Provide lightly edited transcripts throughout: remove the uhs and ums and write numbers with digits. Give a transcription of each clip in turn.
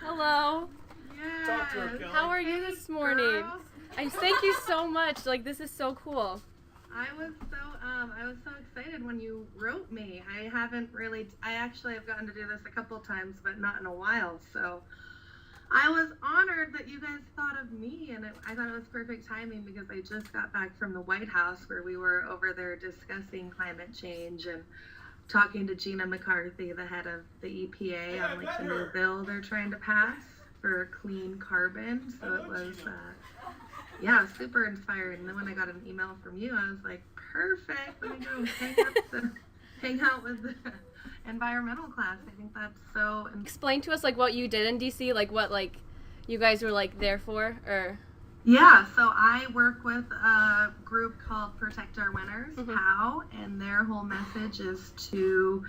Hello. Yes. Talk to her, Kelly. How are you this morning? Girl. Thank you so much. Like, this is so cool. I was so excited when you wrote me. I actually have gotten to do this a couple times, but not in a while. So I was honored that you guys thought of me, and I thought it was perfect timing because I just got back from the White House where we were over there discussing climate change and talking to Gina McCarthy, the head of the EPA, on like the new bill they're trying to pass for clean carbon. So it was, super inspiring. And then when I got an email from you, I was like, perfect. Let me go hang out with the environmental class. I think that's so. Explain to us like what you did in DC, like what like you guys were like there for, or. Yeah, so I work with a group called Protect Our Winners, Tahoe, and their whole message is to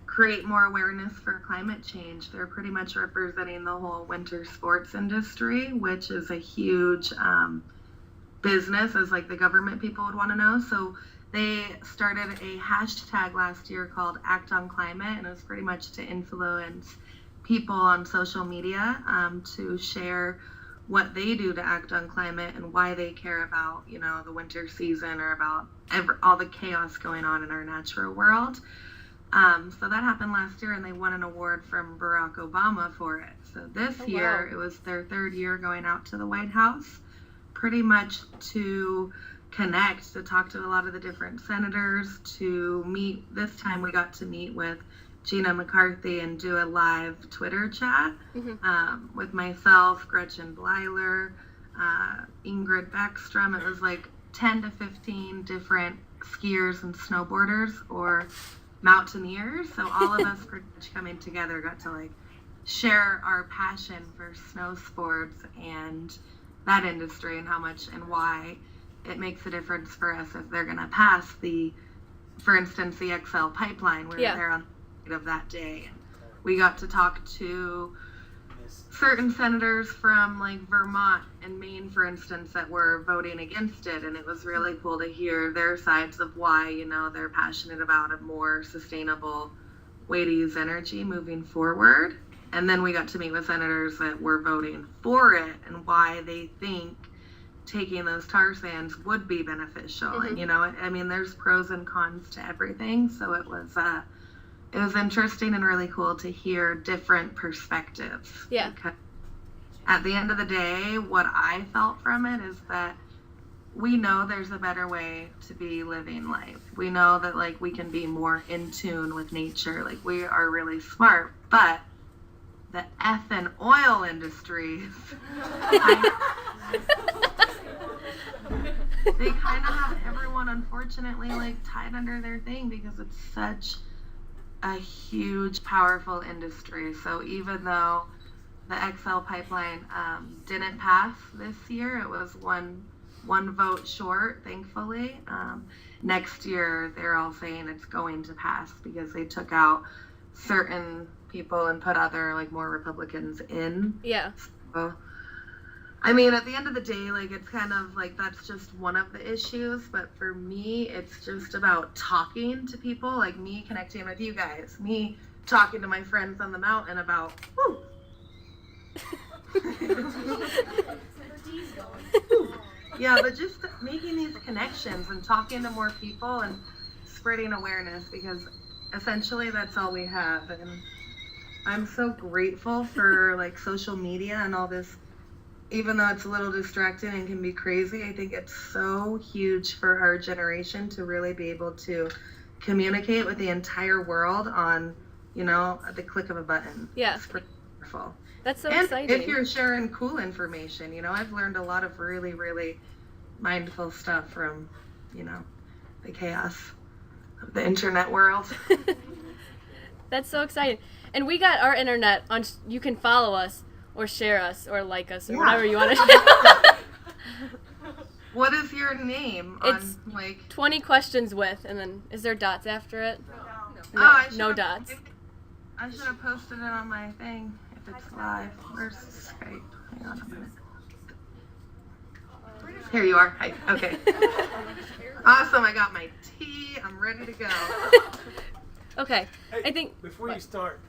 create more awareness for climate change. They're pretty much representing the whole winter sports industry, which is a huge business, as like the government people would want to know. So they started a hashtag last year called Act on Climate, and it was pretty much to influence people on social media to share what they do to act on climate and why they care about, the winter season or about all the chaos going on in our natural world. So that happened last year, and they won an award from Barack Obama for it. So this year, it was their third year going out to the White House, pretty much to connect, to talk to a lot of the different senators, to meet. This time we got to meet with Gina McCarthy and do a live Twitter chat with myself, Gretchen Bleiler, Ingrid Beckstrom. It was like 10 to 15 different skiers and snowboarders or mountaineers. So all of us pretty much coming together got to like share our passion for snow sports and that industry and how much and why it makes a difference for us if they're going to pass for instance, the XL pipeline. We were there on of that day, and we got to talk to certain senators from like Vermont and Maine, for instance, that were voting against it, and it was really cool to hear their sides of why they're passionate about a more sustainable way to use energy moving forward. And then we got to meet with senators that were voting for it and why they think taking those tar sands would be beneficial. And there's pros and cons to everything, so it was interesting and really cool to hear different perspectives. Yeah. Because at the end of the day, what I felt from it is that we know there's a better way to be living life. We know that like we can be more in tune with nature. Like we are really smart, but the effing oil industry, they kind of have everyone unfortunately like tied under their thing because it's such a huge, powerful industry. So even though the XL pipeline didn't pass this year, it was one vote short, thankfully. Next year, they're all saying it's going to pass because they took out certain people and put other, like, more Republicans in. Yeah. So, at the end of the day, like, it's kind of like that's just one of the issues. But for me, it's just about talking to people, like me connecting with you guys, me talking to my friends on the mountain about, yeah, but just making these connections and talking to more people and spreading awareness, because essentially that's all we have. And I'm so grateful for like social media and all this. Even though it's a little distracting and can be crazy, I think it's so huge for our generation to really be able to communicate with the entire world on, at the click of a button. Yeah. It's pretty wonderful. That's so and exciting. If you're sharing cool information, I've learned a lot of really, really mindful stuff from, the chaos of the internet world. That's so exciting. And we got our internet on, you can follow us or share us or like us or whatever you want to share. What is your name? It's 20 questions with, and then is there dots after it? No, no dots. I should have posted it on my thing if it's live. Where's Skype? Hang on a minute. Here you are. Hi. Okay. Awesome. I got my tea. I'm ready to go. Okay. Hey, I think. Before you start,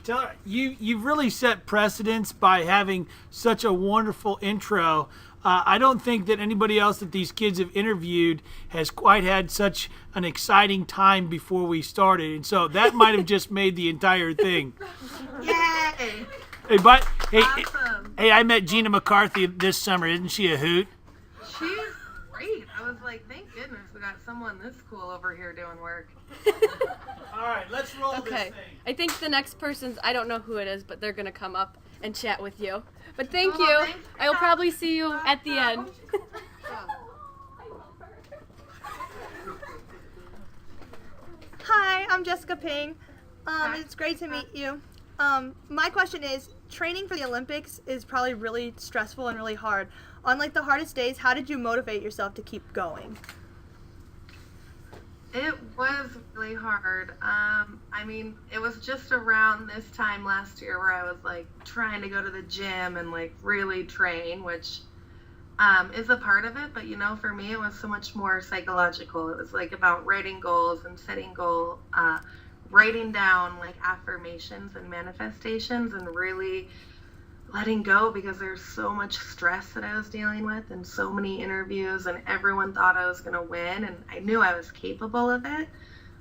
Tell her, you've really set precedence by having such a wonderful intro. I don't think that anybody else that these kids have interviewed has quite had such an exciting time before we started. And so that might have just made the entire thing. Yay! Hey, Awesome. hey, I met Gina McCarthy this summer. Isn't she a hoot? She's great. I was like, thank goodness we got someone this cool over here doing work. All right, let's roll this Okay. thing. I think the next person's, I don't know who it is, but they're going to come up and chat with you. But thank Oh, you. thanks. I will probably see you at the end. Hi, I'm Jessica Ping. Hi. It's great to meet you. My question is, training for the Olympics is probably really stressful and really hard. On like the hardest days, how did you motivate yourself to keep going? It was really hard. I mean, it was just around this time last year where I was like trying to go to the gym and like really train, which is a part of it. But you know, for me, it was so much more psychological. It was like about writing goals and setting writing down like affirmations and manifestations and really letting go, because there's so much stress that I was dealing with and so many interviews, and everyone thought I was going to win, and I knew I was capable of it,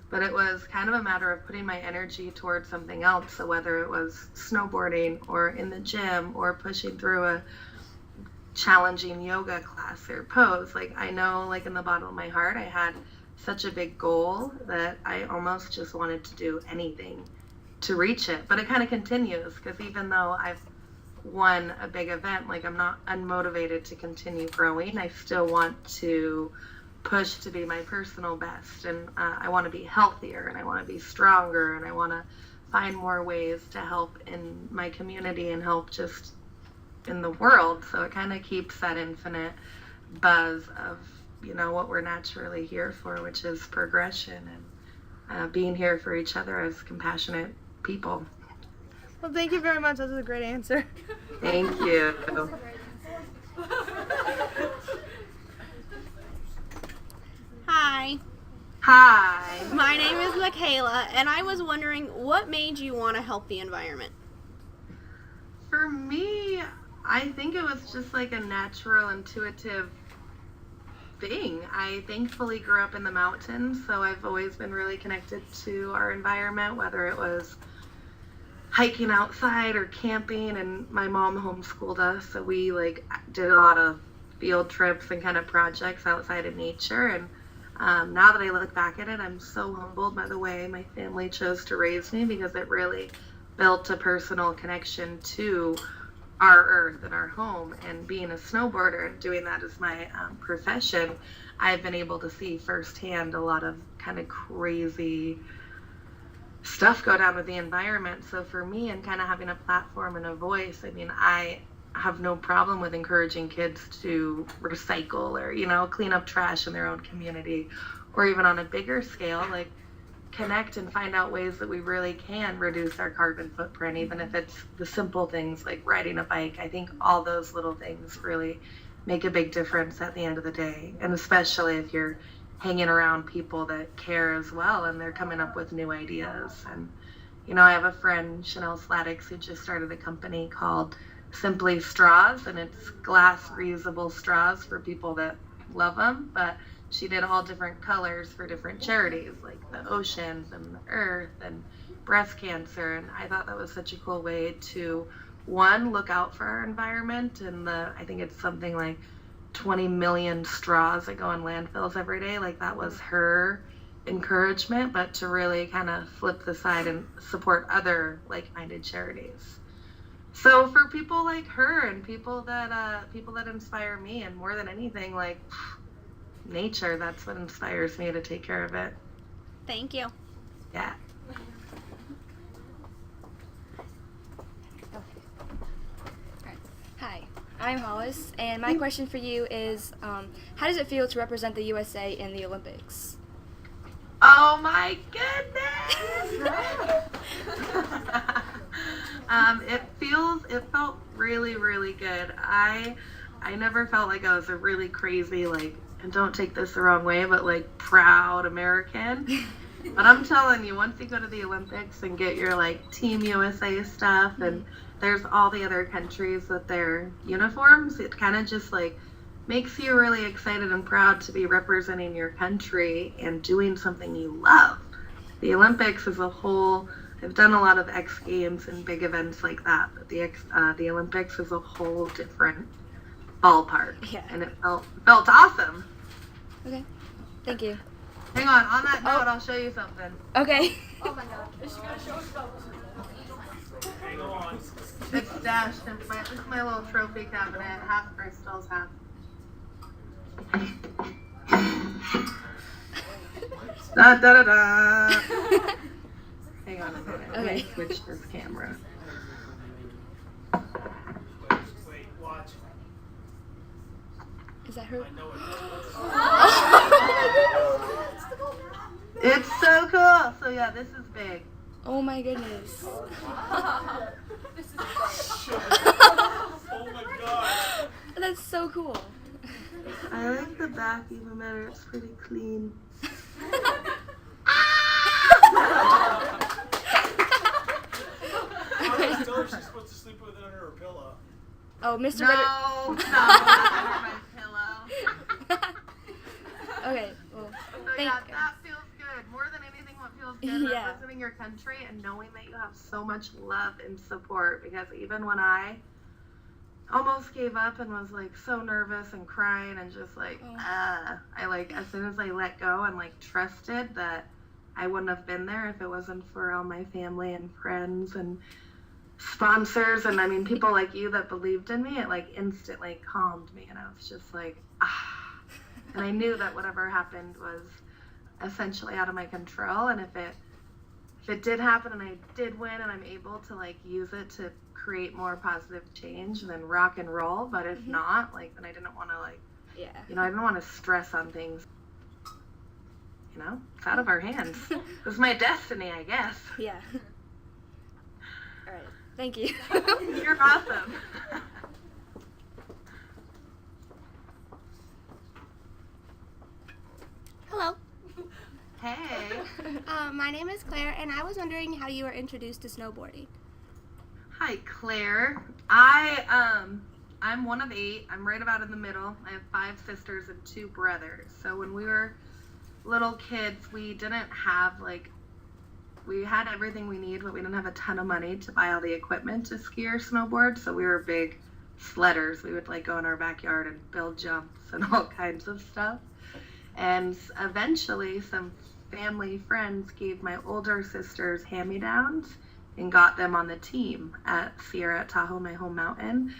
but it was kind of a matter of putting my energy towards something else. So whether it was snowboarding or in the gym or pushing through a challenging yoga class or pose, like I know like in the bottom of my heart I had such a big goal that I almost just wanted to do anything to reach it. But it kind of continues, because even though I've won a big event, like I'm not unmotivated to continue growing. I still want to push to be my personal best, and I want to be healthier, and I want to be stronger, and I want to find more ways to help in my community and help just in the world. So it kind of keeps that infinite buzz of, you know, what we're naturally here for, which is progression and being here for each other as compassionate people. Well, thank you very much. That was a great answer. Thank you. Hi, Hi. my name is Michaela, and I was wondering what made you want to help the environment? For me, I think it was just like a natural, intuitive thing. I thankfully grew up in the mountains, so I've always been really connected to our environment, whether it was hiking outside or camping, and my mom homeschooled us, so we like did a lot of field trips and kind of projects outside of nature. And now that I look back at it, I'm so humbled by the way my family chose to raise me, because it really built a personal connection to our earth and our home. And being a snowboarder and doing that as my profession, I've been able to see firsthand a lot of kind of crazy stuff go down with the environment. So for me, and kind of having a platform and a voice, I mean, I have no problem with encouraging kids to recycle or, you know, clean up trash in their own community, or even on a bigger scale, like connect and find out ways that we really can reduce our carbon footprint, even if it's the simple things like riding a bike. I think all those little things really make a big difference at the end of the day, and especially if you're hanging around people that care as well and they're coming up with new ideas. And you know, I have a friend, Chanel Sladix, who just started a company called Simply Straws, and it's glass reusable straws for people that love them, but she did all different colors for different charities like the oceans and the earth and breast cancer. And I thought that was such a cool way to, one, look out for our environment, and I think it's something like 20 million straws that go in landfills every day. Like that was her encouragement, but to really kind of flip the side and support other like-minded charities. So for people like her and people that inspire me, and more than anything, like nature, that's what inspires me to take care of it. Thank you. Yeah. Hi, I'm Hollis, and my question for you is, how does it feel to represent the USA in the Olympics? Oh my goodness! It felt really, really good. I never felt like I was a really crazy, like, and don't take this the wrong way, but like proud American. But I'm telling you, once you go to the Olympics and get your like Team USA stuff, and there's all the other countries with their uniforms, it kind of just like makes you really excited and proud to be representing your country and doing something you love. The Olympics as a whole, I've done a lot of X Games and big events like that, but the Olympics is a whole different ballpark, and it felt awesome. Okay, thank you. Hang on that note, I'll show you something. Okay. Oh my god. Is she gonna show us about Hang on. It's stashed in this is my little trophy cabinet, half crystals, half. Da da da da. Hang on a minute. Let me switch this camera. Wait, watch. Is that her? I know it. It's so cool. So yeah, this is big. Oh my goodness. Oh my god. That's so cool. I like the back even better. It's pretty clean. I tell her she's supposed to sleep with it under her pillow. Oh, Mr. No, Ritter. not under my pillow. Okay, well, So yeah, that feels good. More than anything, what feels good Yeah. representing your country and knowing that you have so much love and support. Because even when I almost gave up and was like so nervous and crying and just like, I like as soon as I let go and like trusted that I wouldn't have been there if it wasn't for all my family and friends and sponsors and I mean people like you that believed in me, it like instantly calmed me and I was just like, and I knew that whatever happened was essentially out of my control, and if it did happen and I did win and I'm able to like use it to create more positive change, then rock and roll. But if not, like then I didn't want to like, I didn't want to stress on things. It's out of our hands. It was my destiny, I guess. Yeah. All right. Thank you. You're awesome. Hello. Hey. My name is Claire, and I was wondering how you were introduced to snowboarding. Hi, Claire. I'm one of 8. I'm right about in the middle. I have 5 sisters and 2 brothers. So when we were little kids, we didn't have we had everything we need, but we didn't have a ton of money to buy all the equipment to ski or snowboard. So we were big sledders. We would go in our backyard and build jumps and all kinds of stuff. And eventually some family friends gave my older sisters hand-me-downs and got them on the team at Sierra at Tahoe, my home mountain.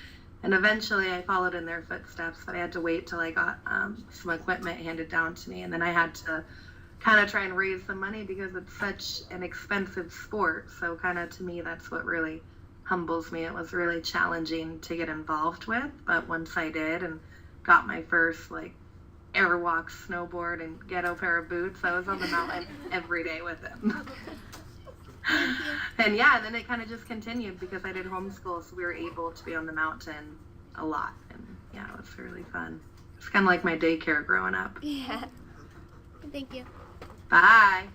And eventually I followed in their footsteps, but I had to wait till I got some equipment handed down to me. And then I had to kind of try and raise some money because it's such an expensive sport. So kind of to me, that's what really humbles me. It was really challenging to get involved with. But once I did and got my first airwalk snowboard and ghetto pair of boots, I was on the mountain every day with them. And then it kind of just continued because I did homeschool, so we were able to be on the mountain a lot. And yeah, it was really fun. It's kind of like my daycare growing up. Yeah. Thank you. Bye.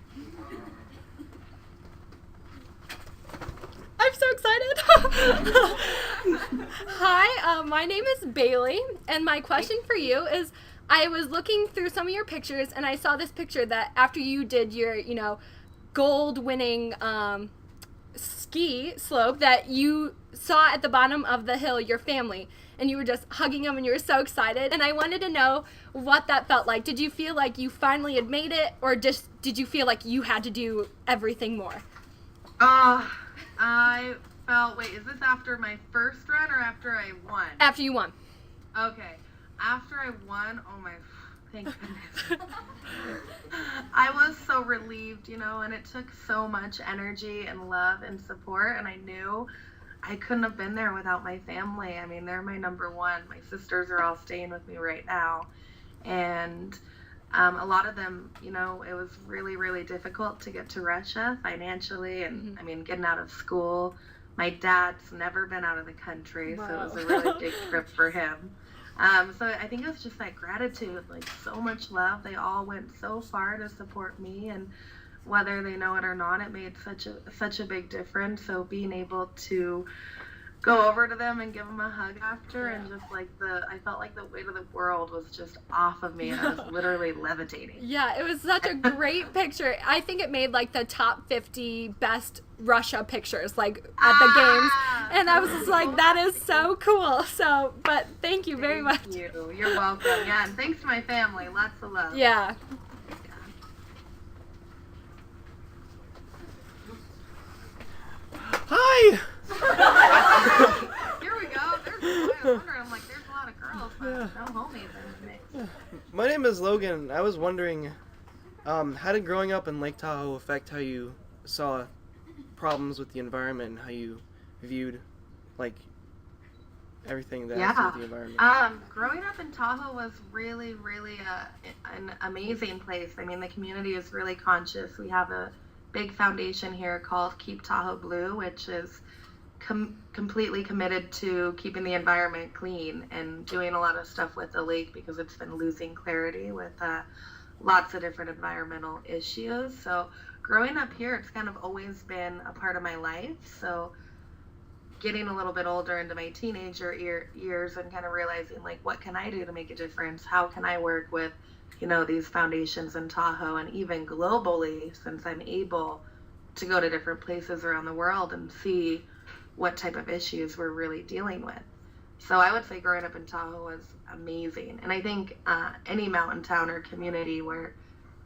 I'm so excited. Hi, my name is Bailey, and my question for you is, I was looking through some of your pictures, and I saw this picture that after you did your, gold-winning ski slope, that you saw at the bottom of the hill your family, and you were just hugging them, and you were so excited. And I wanted to know what that felt like. Did you feel like you finally had made it, or just did you feel like you had to do everything more? I felt, wait, is this after my first run or after I won? After you won. Okay. After I won, oh my, thank goodness. I was so relieved, and it took so much energy and love and support, and I knew I couldn't have been there without my family. I mean, they're my number one. My sisters are all staying with me right now, and a lot of them, it was really, really difficult to get to Russia financially, and I mean, getting out of school. My dad's never been out of the country, so it was a really big trip for him. So I think it was just that gratitude, so much love. They all went so far to support me, and whether they know it or not. It made such a big difference. So being able to go over to them and give them a hug after, and just like I felt like the weight of the world was just off of me, and I was literally levitating. Yeah, it was such a great picture. I think it made like the top 50 best Russia pictures, like at the games, and I was just like, that is so cool. So, but thank you very much. Thank you. You're welcome. Yeah, and thanks to my family. Lots of love. Yeah. Hi. Here we go. There's a boy. I was wondering. I'm like, there's a lot of girls, but no homies in the mix. My name is Logan. I was wondering, how did growing up in Lake Tahoe affect how you saw problems with the environment and how you viewed, like, everything that has to do with the environment? Growing up in Tahoe was really, really an amazing place. I mean, the community is really conscious. We have a big foundation here called Keep Tahoe Blue, which is completely committed to keeping the environment clean and doing a lot of stuff with the lake because it's been losing clarity with lots of different environmental issues. So growing up here, it's kind of always been a part of my life. So getting a little bit older into my teenager years and kind of realizing, like, what can I do to make a difference? How can I work with, you know, these foundations in Tahoe and even globally, since I'm able to go to different places around the world and see what type of issues we're really dealing with. So I would say growing up in Tahoe was amazing. And I think any mountain town or community where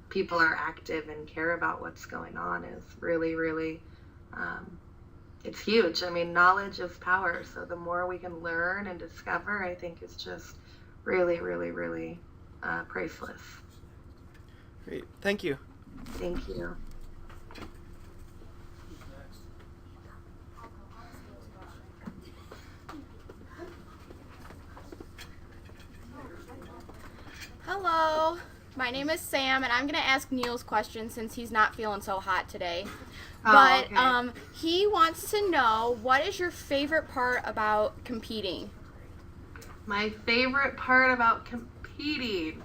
people are active and care about what's going on is really, really, it's huge. I mean, knowledge is power. So the more we can learn and discover, I think is just really, really, really priceless. Great. Thank you. Thank you. Hello, my name is Sam, and I'm going to ask Neil's question since he's not feeling so hot today. But okay. He wants to know, what is your favorite part about competing? My favorite part about competing,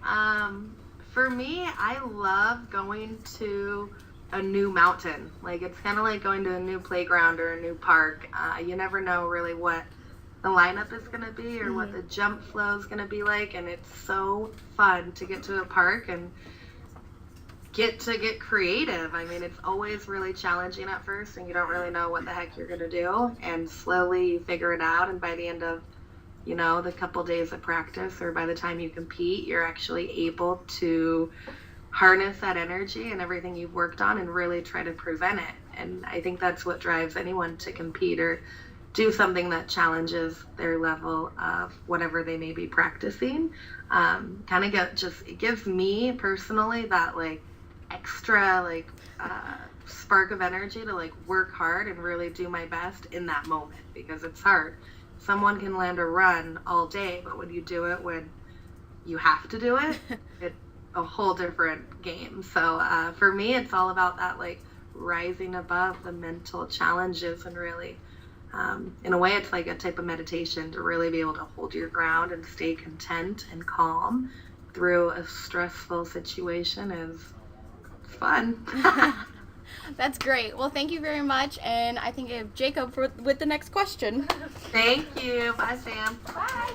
for me, I love going to a new mountain. Like, it's kind of like going to a new playground or a new park. You never know really what the lineup is going to be or what the jump flow is going to be like, and it's so fun to get to a park and get creative. I mean, it's always really challenging at first, and you don't really know what the heck you're going to do, and slowly you figure it out, and by the end of, you know, the couple days of practice, or by the time you compete, you're actually able to harness that energy and everything you've worked on and really try to present it. And I think that's what drives anyone to compete or do something that challenges their level of whatever they may be practicing. It gives me personally that like extra like spark of energy to like work hard and really do my best in that moment, because it's hard. Someone can land a run all day, but when you do it when you have to do it, it's a whole different game. So for me, it's all about that like rising above the mental challenges and really in a way, it's like a type of meditation to really be able to hold your ground and stay content and calm through a stressful situation is fun. That's great. Well, thank you very much, and I think Jacob with the next question. Thank you. Bye, Sam. Bye.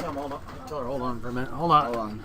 Hold on for a minute. Hold on.